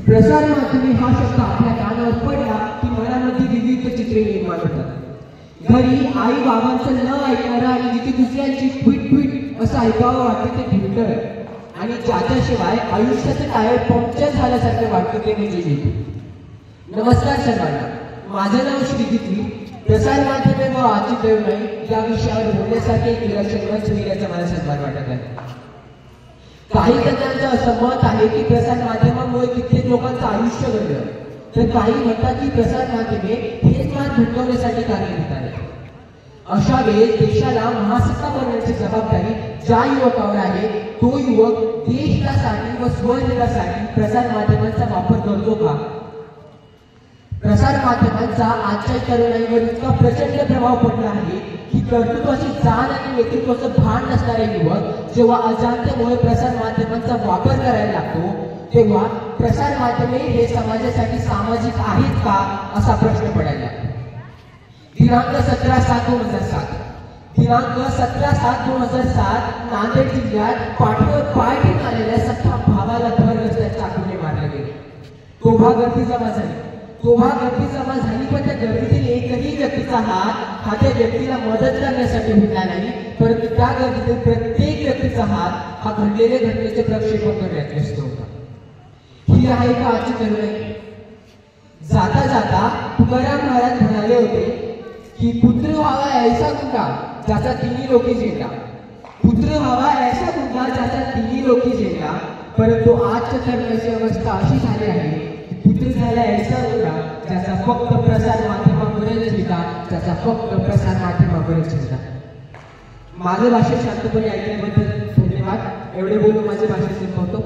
प्रसार माध्यमे हा शब्द आपल्या कानावर पडला की मनामध्ये विविध चित्रे निर्माण होतात। घरी आई बाबांचं न ऐकणारं आणि जिथे दुसऱ्यांची ट्विट ट्विट असं ऐकावं वाटतं ते भिंडळ आणि ज्याच्याशिवाय आयुष्याचं टायर पंक्चर झाल्यासारखं वाटतं ते म्हणजे YouTube। नमस्कार सर्वांना, माझं नाव श्रीजित। प्रसार माध्यमे व आजची तरुणाई या विषयावर बोलण्यासाठी एक विलक्षण मंच मिळाल्याचा मला सन्मान वाटत आहे। काही जणांचं असं मत आहे की प्रसार माध्यमामुळे कित्येक लोकांचं आयुष्य घडलं, तर काही म्हणतात की प्रसार माध्यमे हेच मान भटकवण्यासाठी कार्यरत आहेत। अशा वेळेस देशाला महासत्ता बनवण्याची जबाबदारी ज्या युवकावर आहे तो युवक देशहितासाठी व स्वहितासाठी प्रसार माध्यमांचा वापर करतो का? प्रसार माध्यमांचा आजच्या तरुणाईवर इतका प्रचंड प्रभाव पडला आहे की कर्तृत्वाची जाण आणि नेतृत्वाचं भान नसणारे युवक जेव्हा अजाणतेमुळे प्रसार माध्यमांचा वापर करायला लागतो तेव्हा प्रसार माध्यमे हे समाजासाठी सामाजिक आहेत का असा प्रश्न पडायला लागतो। दिनांक 17/7/2007 नांदेड जिल्ह्यात पाठीवर पाय ठेवून आलेल्या सख्या भावाला भर रस्त्यात चाकूने मारले गेले। तोभा गर्दी जमा झाली पण त्या गर्दीतील एकही व्यक्तीचा हात हा त्या व्यक्तीला मदत करण्यासाठी होता नाही, परंतु त्या गर्दीतील प्रत्येक व्यक्तीचा हात हा घडलेल्या घटनेचे प्रक्षेपण करण्यात व्यस्त होता। ही आहे का आजची तरुणाई? जाता जाता तुकाराम महाराज म्हणाले होते की पुत्र व्हावा ऐसा गुंगा ज्याचा तिन्ही लोकी झेंडा, पुत्र व्हावा ऐसा गुंगा ज्याचा तिन्ही लोकी झेंडा। परंतु आजच्या तरुणाईची अवस्था अशी झाली आहे पुत्र झाला ऐसा गुंगा ज्याचा फक्त प्रसार माध्यमापर्यंत झेंडा, ज्याचा फक्त प्रसार माध्यमापर्यंत झेंडा। माझे भाषण शांतपणे ऐकल्याबद्दल धन्यवाद। एवढे बोलून माझे भाषण संपवतो।